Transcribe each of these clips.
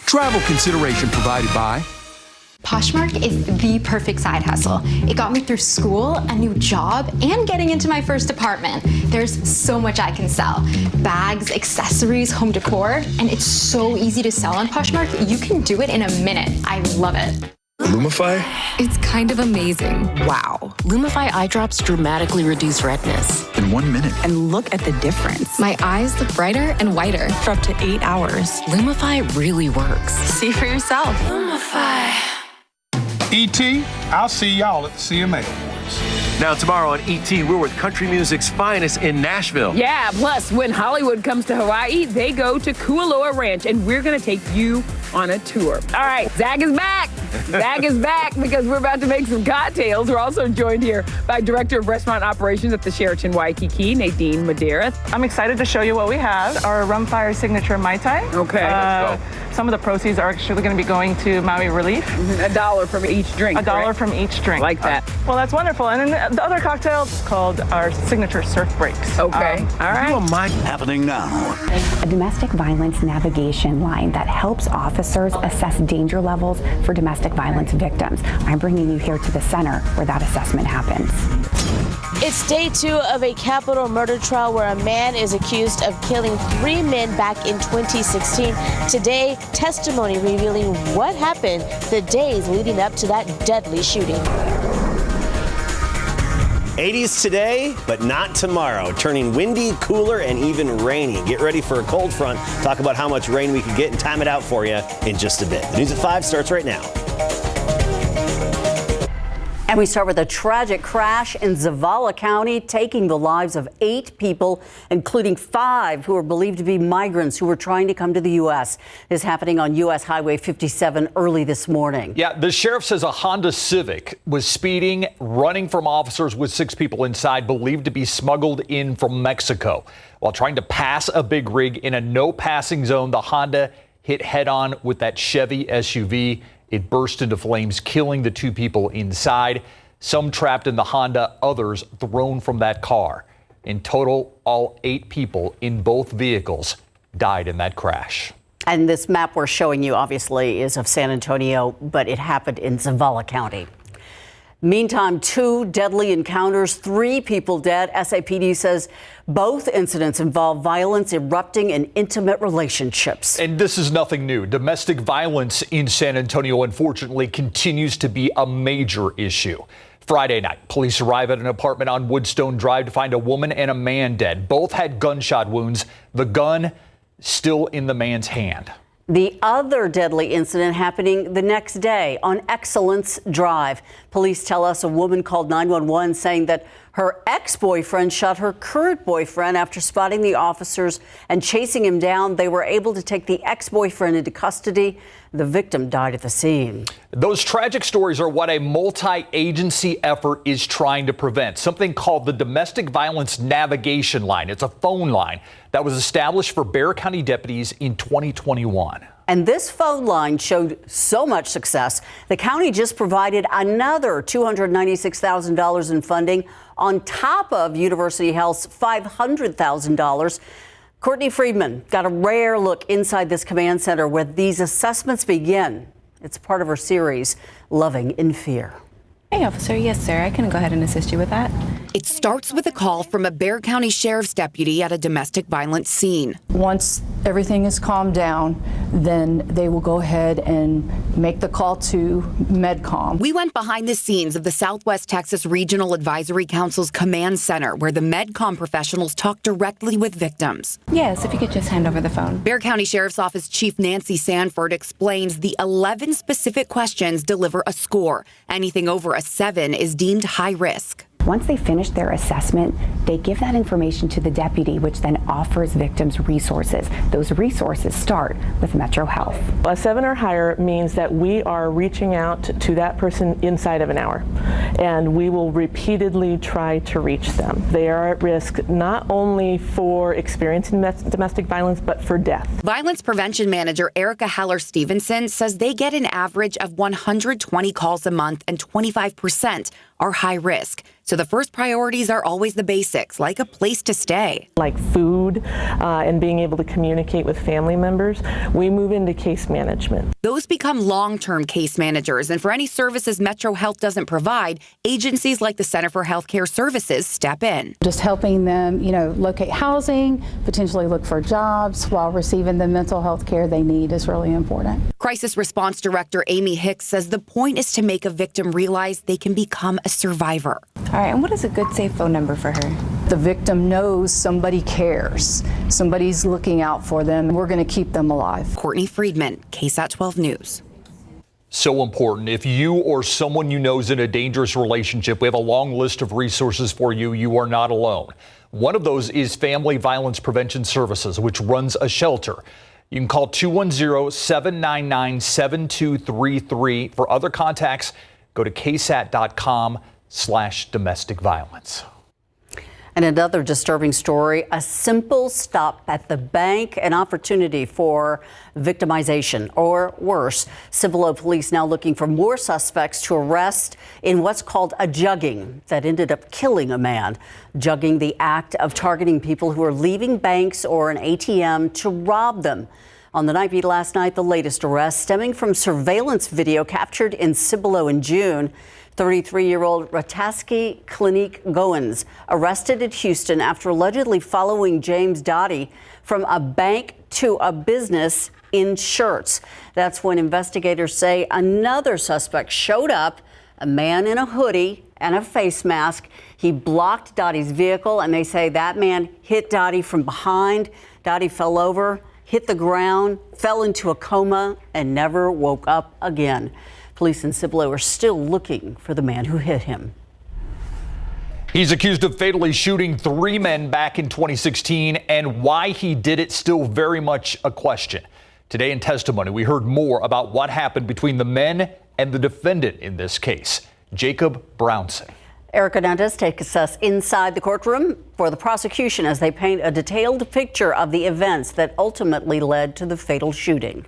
Travel consideration provided by Poshmark is the perfect side hustle. It got me through school, a new job, and getting into my first apartment. There's so much I can sell. Bags, accessories, home decor, and it's so easy to sell on Poshmark. You can do it in a minute. I love it. Lumify? It's kind of amazing. Wow. Lumify eye drops dramatically reduce redness. In 1 minute. And look at the difference. My eyes look brighter and whiter. For up to 8 hours. Lumify really works. See for yourself. Lumify. E.T., I'll see y'all at the CMA Awards. Now tomorrow on E.T., we're with country music's finest in Nashville. Yeah, plus when Hollywood comes to Hawaii, they go to Kualoa Ranch, and we're going to take you on a tour. All right, Zach is back. Zach is back because we're about to make some cocktails. We're also joined here by Director of Restaurant Operations at the Sheraton Waikiki, Nadine Madera. I'm excited to show you what we have, our Rumfire Signature Mai Tai. Okay, let's go. Some of the proceeds are actually going to be going to Maui Relief. $1 from each drink. $1 from each drink. Like that. Well, that's wonderful. And then the other cocktail is called our Signature Surf Breaks. Okay, all right. Happening now. A domestic violence navigation line that helps officers assess danger levels for domestic violence victims. I'm bringing you here to the center where that assessment happens. It's day 2 of a capital murder trial where a man is accused of killing 3 men back in 2016. Today, testimony revealing what happened the days leading up to that deadly shooting. 80s today, but not tomorrow. Turning windy, cooler, and even rainy. Get ready for a cold front. Talk about how much rain we can get and time it out for you in just a bit. The News at 5 starts right now. And we start with a tragic crash in Zavala County, taking the lives of 8 people, including 5 who are believed to be migrants who were trying to come to the U.S. This is happening on U.S. Highway 57 early this morning. Yeah, the sheriff says a Honda Civic was speeding, running from officers with 6 people inside, believed to be smuggled in from Mexico. While trying to pass a big rig in a no passing zone, the Honda hit head on with that Chevy SUV. It burst into flames, killing the 2 people inside, some trapped in the Honda, others thrown from that car. In total, all 8 people in both vehicles died in that crash. And this map we're showing you, obviously, is of San Antonio, but it happened in Zavala County. Meantime, 2 deadly encounters, 3 people dead. SAPD says both incidents involve violence erupting in intimate relationships. And this is nothing new. Domestic violence in San Antonio, unfortunately, continues to be a major issue. Friday night, police arrive at an apartment on Woodstone Drive to find a woman and a man dead. Both had gunshot wounds. The gun still in the man's hand. The other deadly incident happening the next day on Excellence Drive. Police tell us a woman called 911 saying that her ex-boyfriend shot her current boyfriend after spotting the officers and chasing him down. They were able to take the ex-boyfriend into custody. The victim died at the scene. Those tragic stories are what a multi-agency effort is trying to prevent, something called the Domestic Violence Navigation Line. It's a phone line that was established for Bexar County deputies in 2021. And this phone line showed so much success, the county just provided another $296,000 in funding on top of University Health's $500,000. Courtney Friedman got a rare look inside this command center where these assessments begin. It's part of her series, Loving in Fear. Hey, officer. Yes, sir. I can go ahead and assist you with that. It starts with a call from a Bexar County Sheriff's deputy at a domestic violence scene. Once everything is calmed down, then they will go ahead and make the call to MedCom. We went behind the scenes of the Southwest Texas Regional Advisory Council's command center, where the MedCom professionals talk directly with victims. Yes, if you could just hand over the phone. Bexar County Sheriff's Office Chief Nancy Sanford explains the 11 specific questions deliver a score. Anything over a 7 is deemed high risk. Once they finish their assessment, they give that information to the deputy, which then offers victims resources. Those resources start with Metro Health. A 7 or higher means that we are reaching out to that person inside of an hour, and we will repeatedly try to reach them. They are at risk not only for experiencing domestic violence, but for death. Violence Prevention Manager Erica Heller-Stevenson says they get an average of 120 calls a month and 25% are high risk. So the first priorities are always the basics, like a place to stay. Like food and being able to communicate with family members, we move into case management. Those become long-term case managers, and for any services Metro Health doesn't provide, agencies like the Center for Healthcare Services step in. Just helping them, locate housing, potentially look for jobs while receiving the mental health care they need is really important. Crisis Response Director Amy Hicks says the point is to make a victim realize they can become a survivor. All right, and what is a good safe phone number for her? The victim knows somebody cares. Somebody's looking out for them. We're going to keep them alive. Courtney Friedman, KSAT 12 News. So important. If you or someone you know is in a dangerous relationship, we have a long list of resources for you. You are not alone. One of those is Family Violence Prevention Services, which runs a shelter. You can call 210-799-7233. For other contacts, go to ksat.com/domestic violence. And another disturbing story, a simple stop at the bank, an opportunity for victimization or worse. Cibolo police now looking for more suspects to arrest in what's called a jugging that ended up killing a man. Jugging, the act of targeting people who are leaving banks or an ATM to rob them. On the night beat last night, the latest arrest stemming from surveillance video captured in Cibolo in June. 33-year-old Rataski Clinique Goins arrested in Houston after allegedly following James Dottie from a bank to a business in shirts. That's when investigators say another suspect showed up, a man in a hoodie and a face mask. He blocked Dottie's vehicle, and they say that man hit Dottie from behind. Dottie fell over, hit the ground, fell into a coma, and never woke up again. Police in Cibolo are still looking for the man who hit him. He's accused of fatally shooting 3 men back in 2016, and why he did it still very much a question. Today in testimony, we heard more about what happened between the men and the defendant in this case, Jacob Brownson. Erica Hernandez takes us inside the courtroom for the prosecution as they paint a detailed picture of the events that ultimately led to the fatal shooting.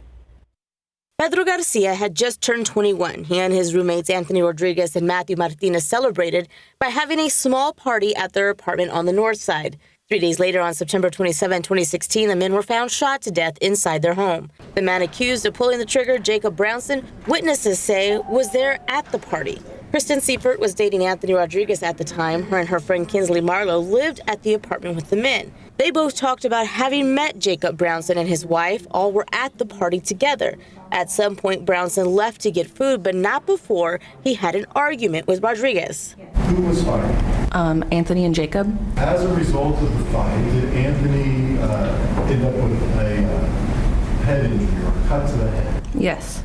Pedro Garcia had just turned 21. He and his roommates Anthony Rodriguez and Matthew Martinez celebrated by having a small party at their apartment on the north side. 3 days later, on September 27, 2016, the men were found shot to death inside their home. The man accused of pulling the trigger, Jacob Brownson, witnesses say was there at the party. Kristen Seifert was dating Anthony Rodriguez at the time. Her and her friend Kinsley Marlowe lived at the apartment with the men. They both talked about having met Jacob Brownson and his wife. All were at the party together. At some point, Brownson left to get food, but not before he had an argument with Rodriguez. Who was fighting? Anthony and Jacob. As a result of the fight, did Anthony end up with a head injury or a cut to the head? Yes.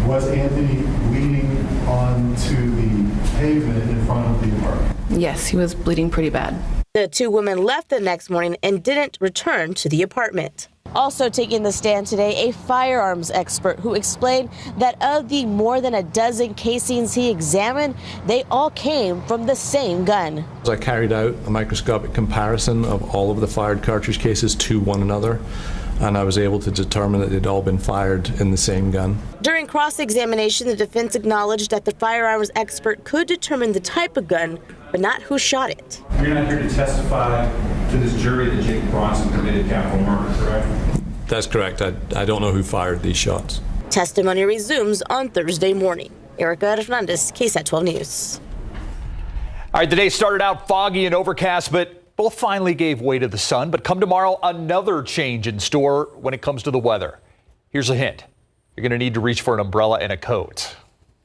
Was Anthony leaning onto the pavement in front of the apartment? Yes, he was bleeding pretty bad. The two women left the next morning and didn't return to the apartment. Also taking the stand today, a firearms expert who explained that of the more than a dozen casings he examined, they all came from the same gun. I carried out a microscopic comparison of all of the fired cartridge cases to one another, and I was able to determine that they'd all been fired in the same gun. During cross-examination, the defense acknowledged that the firearms expert could determine the type of gun, but not who shot it. You're not here to testify to this jury that Jacob Brownson committed capital murder, correct? That's correct. I don't know who fired these shots. Testimony resumes on Thursday morning. Erica Hernandez, KSAT 12 News. All right, the day started out foggy and overcast, but both finally gave way to the sun. But come tomorrow, another change in store when it comes to the weather. Here's a hint. You're going to need to reach for an umbrella and a coat.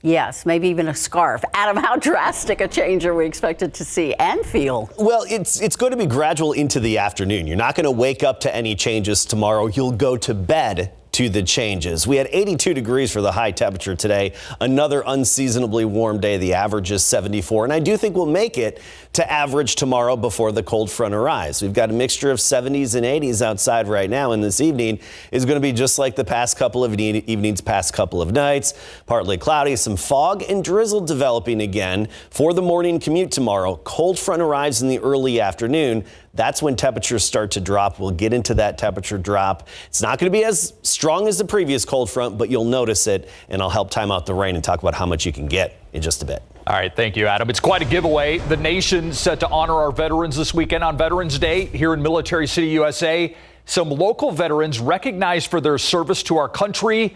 Yes, maybe even a scarf. Adam, how drastic a change are we expected to see and feel? Well, it's going to be gradual into the afternoon. You're not going to wake up to any changes tomorrow. You'll go to bed to the changes. We had 82 degrees for the high temperature today. Another unseasonably warm day. The average is 74. And I do think we'll make it to average tomorrow before the cold front arrives. We've got a mixture of 70s and 80s outside right now. And this evening is going to be just like the past couple of evenings, past couple of nights. Partly cloudy, some fog and drizzle developing again for the morning commute tomorrow. Cold front arrives in the early afternoon. That's when temperatures start to drop. We'll get into that temperature drop. It's not going to be as strong as the previous cold front, but you'll notice it, and I'll help time out the rain and talk about how much you can get in just a bit. All right, thank you, Adam. It's quite a giveaway. The nation's set to honor our veterans this weekend on Veterans Day here in Military City, USA. Some local veterans recognized for their service to our country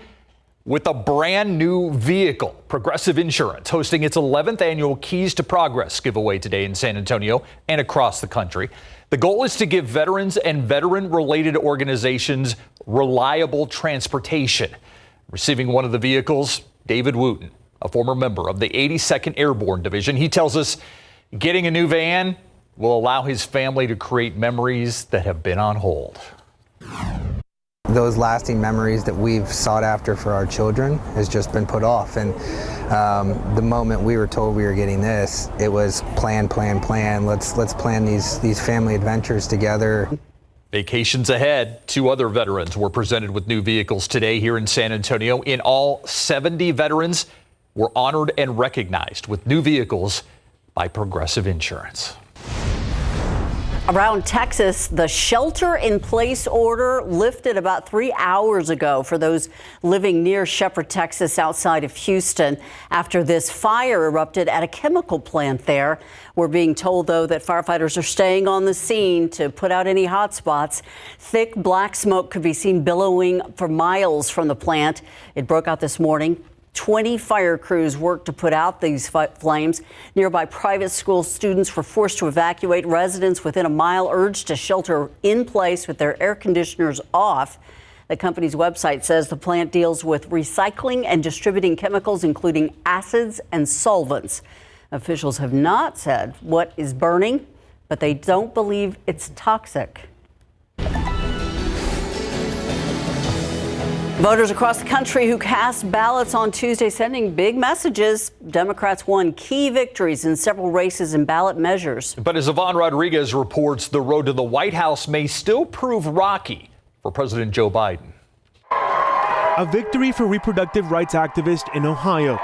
with a brand new vehicle. Progressive Insurance hosting its 11th annual Keys to Progress giveaway today in San Antonio and across the country. The goal is to give veterans and veteran-related organizations reliable transportation. Receiving one of the vehicles, David Wooten, a former member of the 82nd Airborne Division. He tells us getting a new van will allow his family to create memories that have been on hold. Those lasting memories that we've sought after for our children has just been put off. And the moment we were told we were getting this, it was plan. Let's plan these family adventures together. Vacations ahead. 2 other veterans were presented with new vehicles today here in San Antonio. In all, 70 veterans were honored and recognized with new vehicles by Progressive Insurance. Around Texas, the shelter-in-place order lifted about 3 hours ago for those living near Shepherd, Texas, outside of Houston, after this fire erupted at a chemical plant there. We're being told, though, that firefighters are staying on the scene to put out any hot spots. Thick black smoke could be seen billowing for miles from the plant. It broke out this morning. 20 fire crews worked to put out these flames. Nearby private school students were forced to evacuate. Residents within a mile urged to shelter in place with their air conditioners off. The company's website says the plant deals with recycling and distributing chemicals, including acids and solvents. Officials have not said what is burning, but they don't believe it's toxic. Voters across the country who cast ballots on Tuesday sending big messages. Democrats won key victories in several races and ballot measures. But as Yvonne Rodriguez reports, the road to the White House may still prove rocky for President Joe Biden. A victory for reproductive rights activists in Ohio.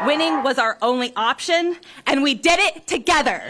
Winning was our only option, and we did it together.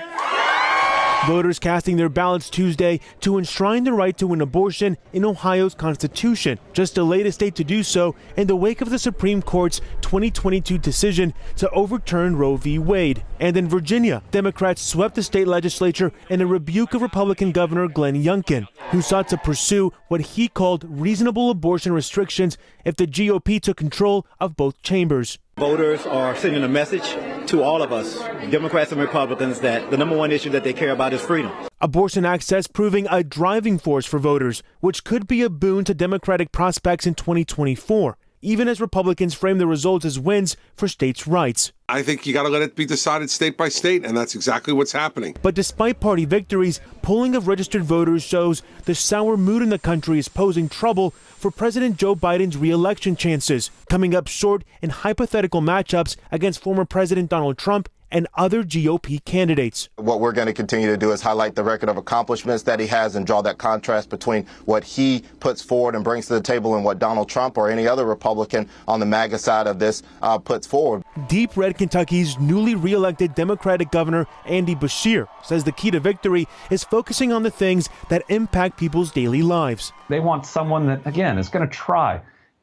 Voters casting their ballots Tuesday to enshrine the right to an abortion in Ohio's Constitution, just the latest state to do so in the wake of the Supreme Court's 2022 decision to overturn Roe v. Wade. And in Virginia, Democrats swept the state legislature in a rebuke of Republican Governor Glenn Youngkin, who sought to pursue what he called reasonable abortion restrictions if the GOP took control of both chambers. Voters are sending a message to all of us, Democrats and Republicans, that the number one issue that they care about is freedom. Abortion access proving a driving force for voters, which could be a boon to Democratic prospects in 2024, even as Republicans frame the results as wins for states' rights. I think you got to let it be decided state by state, and that's exactly what's happening. But despite party victories, polling of registered voters shows the sour mood in the country is posing trouble for President Joe Biden's re-election chances, coming up short in hypothetical matchups against former President Donald Trump and other GOP candidates. What we're going to continue to do is highlight the record of accomplishments that he has and draw that contrast between what he puts forward and brings to the table and what Donald Trump or any other Republican on the MAGA side of this puts forward. Deep Red Kentucky's newly re-elected Democratic Governor Andy Beshear says the key to victory is focusing on the things that impact people's daily lives. They want someone that, again, is going to try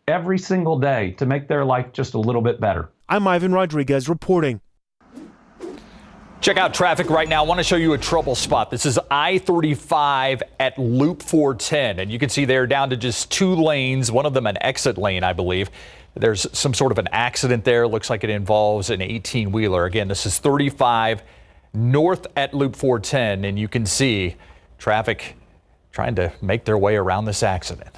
every single day to make their life just a little bit better. I'm Ivan Rodriguez reporting. Check out traffic right now. I want to show you a trouble spot. This is I-35 at Loop 410, and you can see they're down to just 2 lanes, one of them an exit lane, I believe. There's some sort of an accident there. Looks like it involves an 18-wheeler. Again, this is 35 north at Loop 410, and you can see traffic trying to make their way around this accident.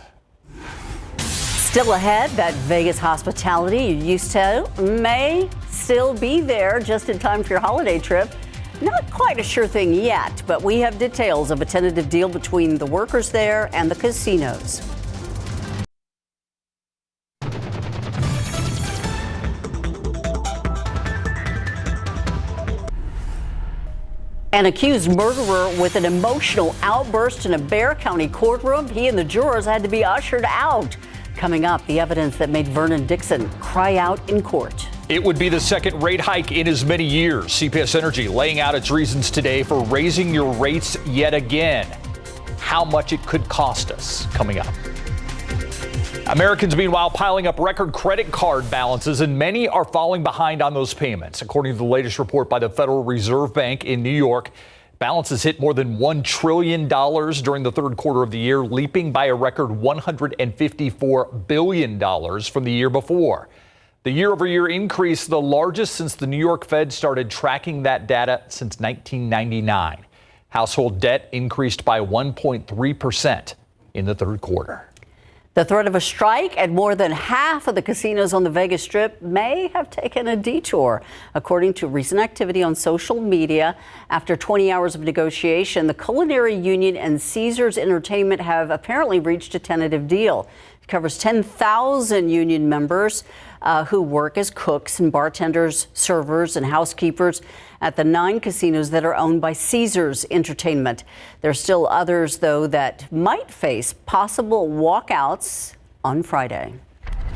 Still ahead, that Vegas hospitality you used to may still be there just in time for your holiday trip. Not quite a sure thing yet, but we have details of a tentative deal between the workers there and the casinos. An accused murderer with an emotional outburst in a Bexar County courtroom. He and the jurors had to be ushered out. Coming up, the evidence that made Vernon Dixon cry out in court. It would be the second rate hike in as many years. CPS Energy laying out its reasons today for raising your rates yet again. How much it could cost us, coming up. Americans, meanwhile, piling up record credit card balances, and many are falling behind on those payments. According to the latest report by the Federal Reserve Bank in New York, balances hit more than $1 trillion during the third quarter of the year, leaping by a record $154 billion from the year before. The year-over-year increase, the largest since the New York Fed started tracking that data since 1999. Household debt increased by 1.3% in the third quarter. The threat of a strike at more than half of the casinos on the Vegas Strip may have taken a detour. According to recent activity on social media, after 20 hours of negotiation, the Culinary Union and Caesars Entertainment have apparently reached a tentative deal. It covers 10,000 union members who work as cooks and bartenders, servers, and housekeepers at the 9 casinos that are owned by Caesars Entertainment. There are still others, though, that might face possible walkouts on Friday.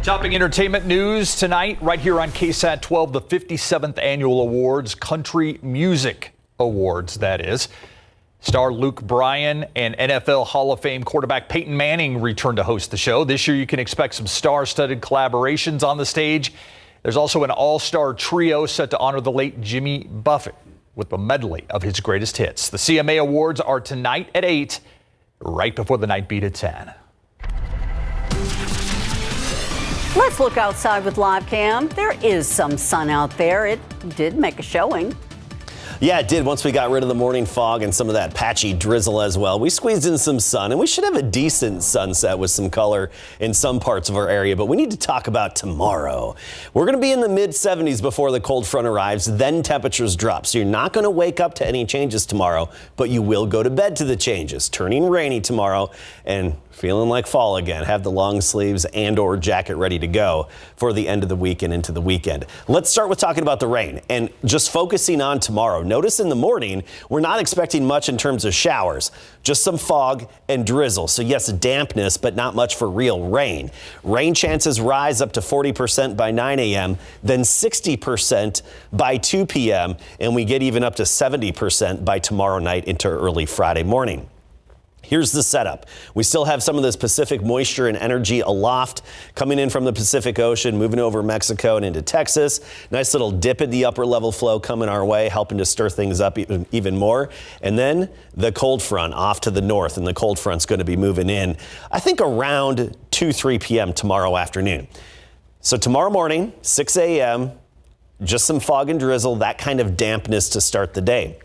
Topping entertainment news tonight, right here on KSAT 12, the 57th Annual Awards, Country Music Awards, that is. Star Luke Bryan and NFL Hall of Fame quarterback Peyton Manning return to host the show. This year, you can expect some star-studded collaborations on the stage. There's also an all-star trio set to honor the late Jimmy Buffett with a medley of his greatest hits. The CMA Awards are tonight at 8, right before the night beat at 10. Let's look outside with live cam. There is some sun out there. It did make a showing. Yeah, it did once we got rid of the morning fog and some of that patchy drizzle as well. We squeezed in some sun, and we should have a decent sunset with some color in some parts of our area. But we need to talk about tomorrow. We're going to be in the mid-70s before the cold front arrives. Then temperatures drop. So you're not going to wake up to any changes tomorrow, but you will go to bed to the changes. Turning rainy tomorrow and feeling like fall again. Have the long sleeves and or jacket ready to go for the end of the week and into the weekend. Let's start with talking about the rain and just focusing on tomorrow. Notice in the morning, we're not expecting much in terms of showers, just some fog and drizzle. So yes, dampness, but not much for real rain. Rain chances rise up to 40% by 9 a.m., then 60% by 2 p.m., and we get even up to 70% by tomorrow night into early Friday morning. Here's the setup. We still have some of this Pacific moisture and energy aloft coming in from the Pacific Ocean, moving over Mexico and into Texas. Nice little dip in the upper level flow coming our way, helping to stir things up even more. And then the cold front off to the north, and the cold front's going to be moving in, I think, around 3 p.m. tomorrow afternoon. So tomorrow morning, 6 a.m., just some fog and drizzle, that kind of dampness to start the day.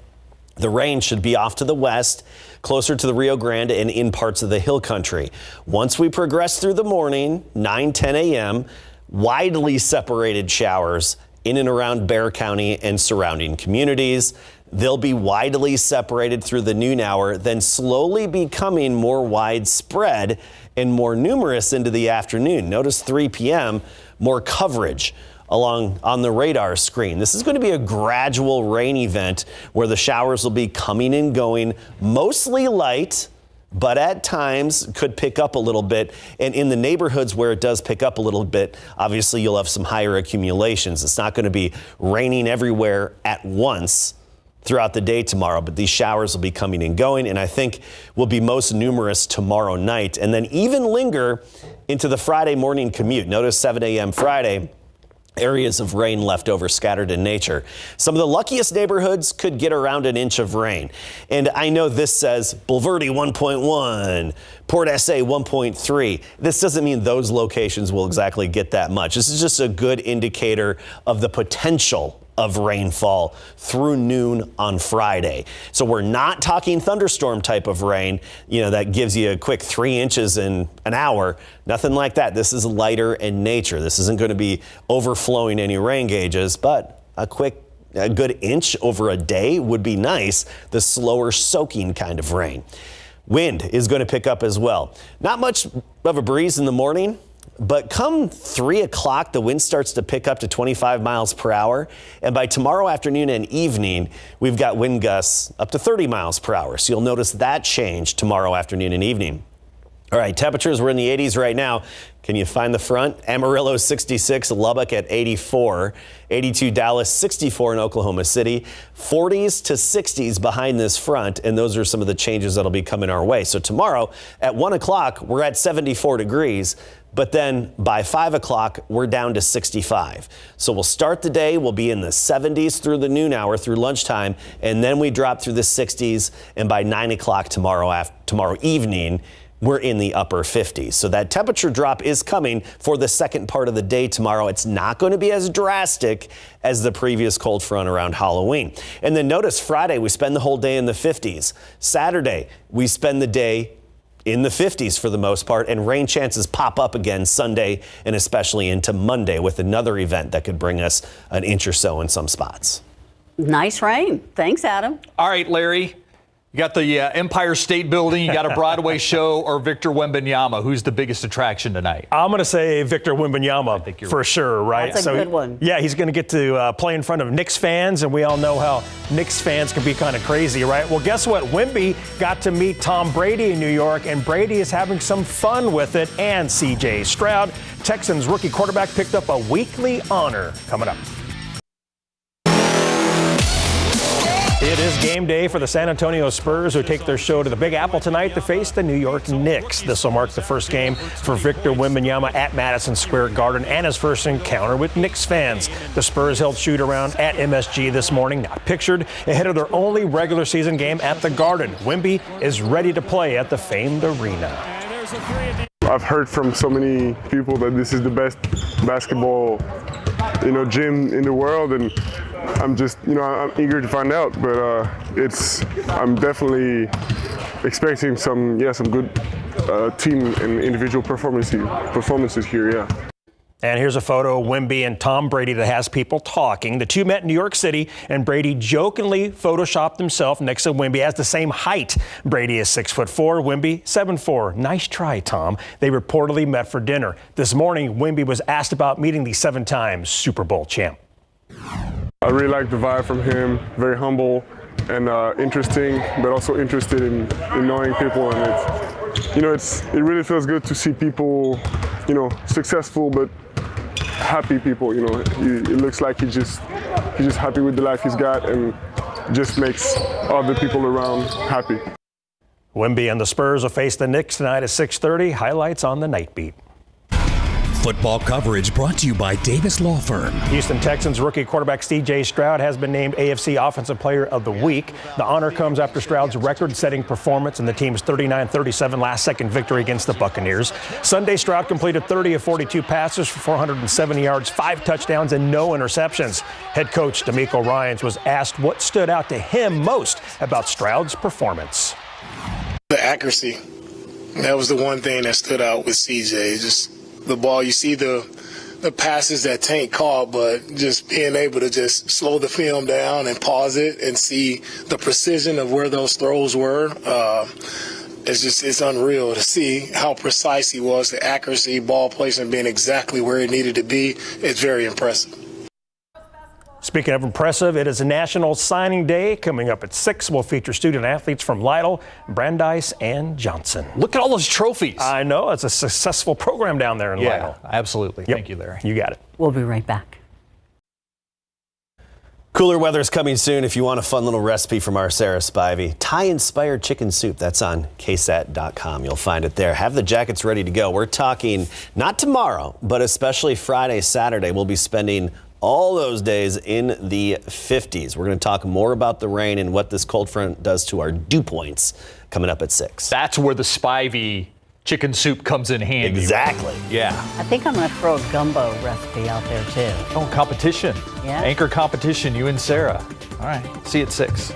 The rain should be off to the west, closer to the Rio Grande and in parts of the hill country. Once we progress through the morning, 9-10 a.m., widely separated showers in and around Bexar County and surrounding communities. They'll be widely separated through the noon hour, then slowly becoming more widespread and more numerous into the afternoon. Notice 3 p.m., more coverage along on the radar screen. This is going to be a gradual rain event where the showers will be coming and going, mostly light, but at times could pick up a little bit. And in the neighborhoods where it does pick up a little bit, obviously you'll have some higher accumulations. It's not going to be raining everywhere at once throughout the day tomorrow, but these showers will be coming and going, and I think will be most numerous tomorrow night, and then even linger into the Friday morning commute. Notice 7 a.m. Friday. Areas of rain left over scattered in nature. Some of the luckiest neighborhoods could get around an inch of rain. And I know this says Bulverde 1.1, Port SA 1.3. This doesn't mean those locations will exactly get that much. This is just a good indicator of the potential of rainfall through noon on Friday. So we're not talking thunderstorm type of rain, that gives you a quick 3 inches in an hour. Nothing like that. This is lighter in nature. This isn't going to be overflowing any rain gauges, but a good inch over a day would be nice. The slower soaking kind of rain. Wind is going to pick up as well. Not much of a breeze in the morning, but come 3 o'clock, the wind starts to pick up to 25 miles per hour. And by tomorrow afternoon and evening, we've got wind gusts up to 30 miles per hour. So you'll notice that change tomorrow afternoon and evening. All right, temperatures, we're in the 80s right now. Can you find the front? Amarillo 66, Lubbock at 84, 82 Dallas, 64 in Oklahoma City, 40s to 60s behind this front, and those are some of the changes that'll be coming our way. So tomorrow at 1 o'clock, we're at 74 degrees, but then by 5 o'clock, we're down to 65. So we'll start the day, we'll be in the 70s through the noon hour, through lunchtime, and then we drop through the 60s, and by 9 o'clock tomorrow evening, we're in the upper 50s. So that temperature drop is coming for the second part of the day tomorrow. It's not going to be as drastic as the previous cold front around Halloween. And then notice Friday, we spend the whole day in the 50s. Saturday, we spend the day in the 50s for the most part, and rain chances pop up again Sunday and especially into Monday with another event that could bring us an inch or so in some spots. Nice rain. Thanks, Adam. All right, Larry. You got the Empire State Building, you got a Broadway show, or Victor Wembanyama. Who's the biggest attraction tonight? I'm going to say Victor Wembanyama for sure, right? That's a good one. Yeah, he's going to get to play in front of Knicks fans, and we all know how Knicks fans can be kind of crazy, right? Well, guess what? Wemby got to meet Tom Brady in New York, and Brady is having some fun with it. And C.J. Stroud, Texans rookie quarterback, picked up a weekly honor. Coming up. It is game day for the San Antonio Spurs, who take their show to the Big Apple tonight to face the New York Knicks. This will mark the first game for Victor Wembanyama at Madison Square Garden and his first encounter with Knicks fans. The Spurs held shoot-around at MSG this morning, not pictured, ahead of their only regular season game at the Garden. Wemby is ready to play at the famed arena. I've heard from so many people that this is the best basketball, gym in the world, and I'm just, I'm eager to find out. But I'm definitely expecting some good team and individual performances here. Yeah. And here's a photo of Wemby and Tom Brady that has people talking. The two met in New York City, and Brady jokingly photoshopped himself next to Wemby as the same height. Brady is 6'4", Wemby 7'4". Nice try, Tom. They reportedly met for dinner. This morning, Wemby was asked about meeting the 7-time Super Bowl champ. I really like the vibe from him. Very humble and interesting, but also interested in knowing people. And it really feels good to see people, successful but happy people. It looks like he's just happy with the life he's got and just makes other people around happy. Wemby and the Spurs will face the Knicks tonight at 6:30. Highlights on the Night Beat. Football coverage brought to you by Davis Law Firm. Houston Texans rookie quarterback C.J. Stroud has been named AFC Offensive Player of the Week. The honor comes after Stroud's record-setting performance in the team's 39-37 last-second victory against the Buccaneers. Sunday, Stroud completed 30 of 42 passes for 470 yards, 5 touchdowns, and no interceptions. Head coach DeMeco Ryans was asked what stood out to him most about Stroud's performance. The accuracy. That was the one thing that stood out with C.J. Just the ball, you see the passes that Tank caught, but just being able to just slow the film down and pause it and see the precision of where those throws were. It's unreal to see how precise he was, the accuracy, ball placement being exactly where it needed to be. It's very impressive. Speaking of impressive, it is a National Signing Day. Coming up at 6, we'll feature student athletes from Lytle, Brandeis, and Johnson. Look at all those trophies. I know. It's a successful program down there in Lytle. Absolutely. Yep. Thank you, Larry. You got it. We'll be right back. Cooler weather's coming soon. If you want a fun little recipe from our Sarah Spivey, Thai-inspired chicken soup, that's on KSAT.com. You'll find it there. Have the jackets ready to go. We're talking not tomorrow, but especially Friday, Saturday. We'll be spending all those days in the 50s. We're going to talk more about the rain and what this cold front does to our dew points coming up at 6. That's where the Spivey chicken soup comes in handy. Exactly. Yeah. I think I'm going to throw a gumbo recipe out there, too. Oh, competition. Yeah. Anchor competition, you and Sarah. All right. See you at 6.